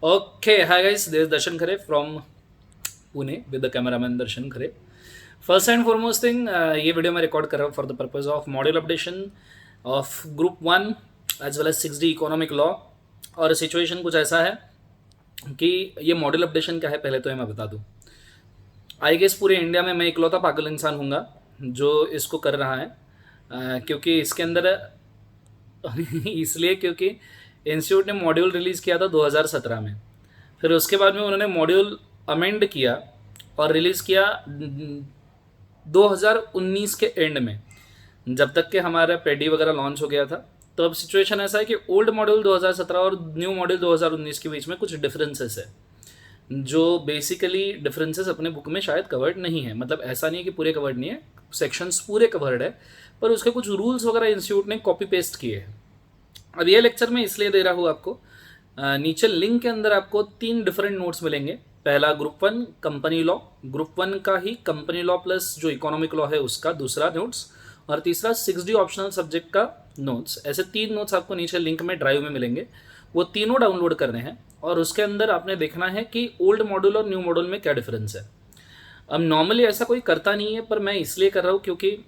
Okay, hi guys, this is Darshan Khare from Pune with the cameraman Darshan Khare. First and foremost thing, ये video मैं record कर रहा हूँ for the purpose of module updation of group one as well as 6D economic law. और situation कुछ ऐसा है कि ये मॉड्यूल अपडेशन क्या है पहले तो ये मैं बता दूँ। आई गेस पूरे इंडिया में मैं इकलौता पागल इंसान हूँगा जो इसको कर रहा है, क्योंकि इसके अंदर इसलिए क्योंकि इंस्टीट्यूट ने मॉड्यूल रिलीज़ किया था 2017 में। फिर उसके बाद में उन्होंने मॉड्यूल अमेंड किया और रिलीज़ किया 2019 के एंड में, जब तक कि हमारा पेडी वगैरह लॉन्च हो गया था। तो अब सिचुएशन ऐसा है कि ओल्ड मॉड्यूल 2017 और न्यू मॉड्यूल 2019 के बीच में कुछ डिफरेंसेस है, जो बेसिकली डिफरेंसेस अपने बुक में शायद कवर्ड नहीं है। मतलब ऐसा नहीं है कि पूरे कवर्ड नहीं है, सेक्शंस पूरे कवर्ड है, पर उसके कुछ रूल्स वगैरह इंस्टीट्यूट ने कॉपी पेस्ट किए हैं। अब ये लेक्चर मैं इसलिए दे रहा हूँ आपको, नीचे लिंक के अंदर आपको 3 डिफरेंट नोट्स मिलेंगे। पहला group one company law, group one का ही कंपनी लॉ प्लस जो इकोनॉमिक लॉ है उसका दूसरा नोट्स, और तीसरा 6D ऑप्शनल सब्जेक्ट का नोट्स। ऐसे 3 नोट्स आपको नीचे लिंक में ड्राइव में मिलेंगे, वो तीनों डाउनलोड करने हैं और उसके अंदर आपने देखना है कि ओल्ड मॉड्यूल और न्यू मॉड्यूल में क्या डिफरेंस है। अब नॉर्मली ऐसा कोई करता नहीं है, पर मैं इसलिए कर रहा हूँ क्योंकि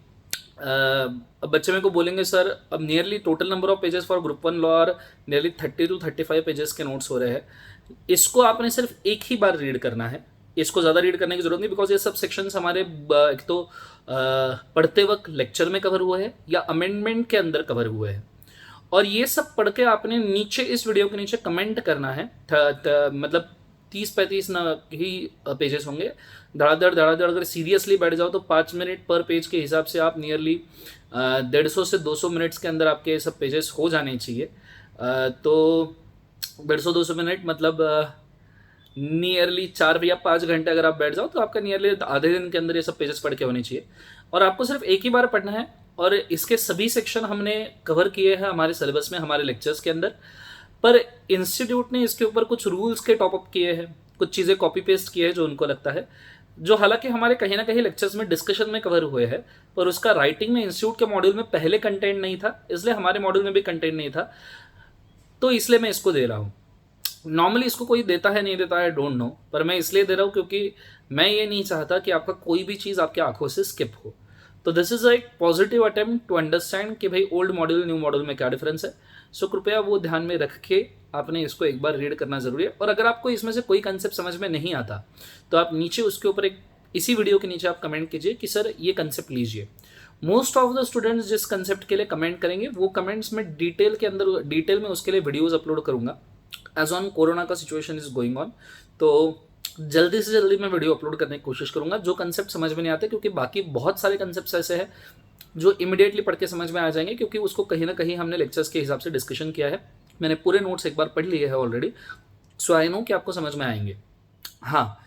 अब बच्चे मेरे को बोलेंगे सर अब nearly total number of pages for group one law और नियरली 30 to 35 पेजेस के नोट्स हो रहे हैं। इसको आपने सिर्फ एक ही बार रीड करना है, इसको ज़्यादा रीड करने की जरूरत नहीं, बिकॉज ये सब सेक्शंस हमारे एक तो पढ़ते वक्त लेक्चर में कवर हुए हैं या अमेंडमेंट के अंदर कवर हुए हैं। और ये सब पढ़ के आपने नीचे इस वीडियो के नीचे कमेंट करना है। मतलब 30-35 ना ही पेजेस होंगे। धड़ाधड़ अगर सीरियसली बैठ जाओ तो 5 मिनट पर पेज के हिसाब से आप नियरली 150 से 200 मिनट्स के अंदर आपके सब पेजेस हो जाने चाहिए। तो 150-200 मिनट मतलब नियरली 4 या 5 घंटे अगर आप बैठ जाओ तो आपका नियरली आधे दिन के अंदर ये सब पेजेस पढ़ के होने चाहिए। और आपको सिर्फ एक ही बार पढ़ना है, और इसके सभी सेक्शन हमने कवर किए हैं हमारे सिलेबस में, हमारे लेक्चर्स के अंदर। पर इंस्टीट्यूट ने इसके ऊपर कुछ रूल्स के टॉपअप किए हैं, कुछ चीज़ें कॉपी पेस्ट किए हैं जो उनको लगता है, जो हालांकि हमारे कहीं ना कहीं लेक्चर्स में डिस्कशन में कवर हुए हैं, पर उसका राइटिंग में इंस्टीट्यूट के मॉड्यूल में पहले कंटेंट नहीं था, इसलिए हमारे मॉड्यूल में भी कंटेंट नहीं था। तो इसलिए मैं इसको दे रहा हूँ। नॉर्मली इसको कोई देता है नहीं देता है डोंट नो, पर मैं इसलिए दे रहा हूँ क्योंकि मैं ये नहीं चाहता कि आपका कोई भी चीज़ आपकी आंखों से स्किप हो। तो दिस इज़ एक पॉजिटिव अटेम्प्ट टू अंडरस्टैंड कि भाई ओल्ड मॉडल न्यू मॉडल में क्या डिफरेंस है। सो कृपया वो ध्यान में रख के आपने इसको एक बार रीड करना ज़रूरी है। और अगर आपको इसमें से कोई कंसेप्ट समझ में नहीं आता तो आप नीचे उसके ऊपर एक इसी वीडियो के नीचे आप कमेंट कीजिए कि सर ये कंसेप्ट लीजिए। मोस्ट ऑफ द स्टूडेंट्स जिस कंसेप्ट के लिए कमेंट करेंगे वो कमेंट्स में डिटेल में उसके लिए वीडियोज़ अपलोड करूँगा। एज ऑन कोरोना का सिचुएशन इज गोइंग ऑन, तो जल्दी से जल्दी मैं वीडियो अपलोड करने की कोशिश करूंगा जो कंसेप्ट समझ में नहीं आते, क्योंकि बाकी बहुत सारे कंसेप्ट ऐसे हैं जो इमिडिएटली पढ़ के समझ में आ जाएंगे, क्योंकि उसको कहीं ना कहीं हमने लेक्चर्स के हिसाब से डिस्कशन किया है। मैंने पूरे नोट्स एक बार पढ़ लिए हैं ऑलरेडी, सो आई नो कि आपको समझ में आएंगे। हाँ,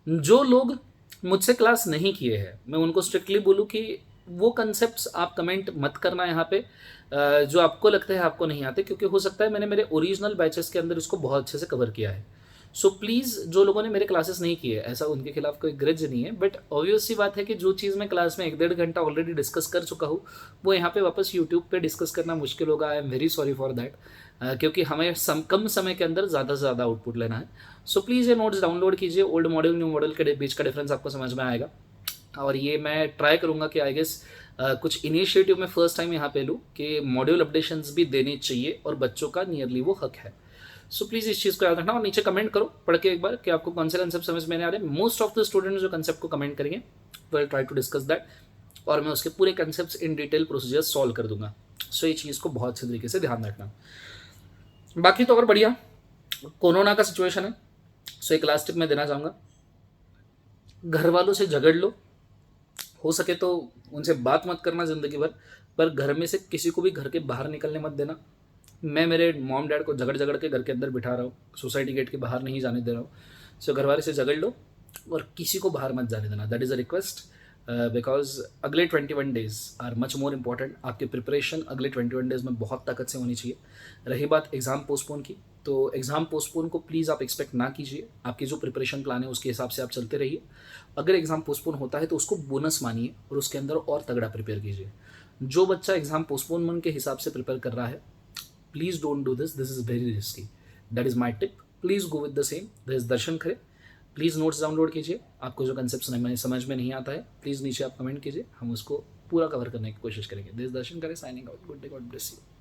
जो लोग मुझसे क्लास नहीं किए हैं मैं उनको स्ट्रिक्टली बोलूँ कि वो कंसेप्ट्स आप कमेंट मत करना यहाँ पे, जो आपको लगता है आपको नहीं आते, क्योंकि हो सकता है मैंने मेरे ओरिजिनल बैचेस के अंदर इसको बहुत अच्छे से कवर किया है। सो प्लीज़ जो लोगों ने मेरे क्लासेस नहीं किए, ऐसा उनके खिलाफ कोई ग्रज नहीं है, बट ऑब्वियस सी बात है कि जो चीज़ मैं क्लास में 1-1.5 घंटा ऑलरेडी डिस्कस कर चुका हूँ वो यहाँ पे वापस यूट्यूब पे डिस्कस करना मुश्किल होगा। I am very sorry for that, क्योंकि हमें कम समय के अंदर ज़्यादा से ज़्यादा आउटपुट लेना है। सो प्लीज़ ये नोट्स डाउनलोड कीजिए, ओल्ड मॉडल न्यू मॉडल के बीच का डिफरेंस आपको समझ में आएगा। और ये मैं ट्राई करूँगा कि आई गेस कुछ इनिशिएटिव में फर्स्ट टाइम यहाँ पे लूँ कि मॉड्यूल अपडेशंस भी देने चाहिए और बच्चों का नियरली वो हक है। सो प्लीज़ इस चीज़ को याद रखना और नीचे कमेंट करो पढ़ के एक बार कि आपको कौन से कंसेप्ट समझ में नहीं आ रहे। मोस्ट ऑफ द स्टूडेंट्स जो कंसेप्ट को कमेंट करेंगे will try to discuss that, और मैं उसके पूरे concept in detail procedure solve कर दूंगा। सो ये चीज़ को बहुत अच्छे तरीके से ध्यान रखना। बाकी तो अगर बढ़िया कोरोना का सिचुएशन है, सो एक लास्ट टिप मैं देना चाहूँगा, घर वालों से झगड़ लो, हो सके तो उनसे बात मत करना ज़िंदगी भर, पर घर में से किसी को भी घर के बाहर निकलने मत देना। मैं मेरे मॉम डैड को झगड़ झगड़ के घर के अंदर बिठा रहा हूँ, सोसाइटी गेट के बाहर नहीं जाने दे रहा हूँ। सो घर वाले से झगड़ लो और किसी को बाहर मत जाने देना, that is a request, because अगले 21 days are much more important. आपकी प्रिपरेशन अगले 21 डेज में बहुत ताकत से होनी चाहिए। रही बात एग्ज़ाम पोस्टपोन की, तो एग्ज़ाम पोस्टपोन को प्लीज़ आप एक्सपेक्ट ना कीजिए। आपकी जो प्रिपरेशन प्लान है उसके हिसाब से आप चलते रहिए। अगर एग्ज़ाम पोस्टपोन होता है तो उसको बोनस मानिए और उसके अंदर और तगड़ा प्रिपेयर कीजिए। जो बच्चा एग्ज़ाम पोस्टपोनमेंट के हिसाब से प्रिपेयर कर रहा है, please don't do this, this is very risky. That is my tip. Please go with the same, this Darshan Khare. Please notes download कीजिए, आपको जो कंसेप्ट समझ में नहीं आता है प्लीज़ नीचे आप कमेंट कीजिए, हम उसको पूरा कवर करने की कोशिश करेंगे। This Darshan Khare signing out, good day, God bless you.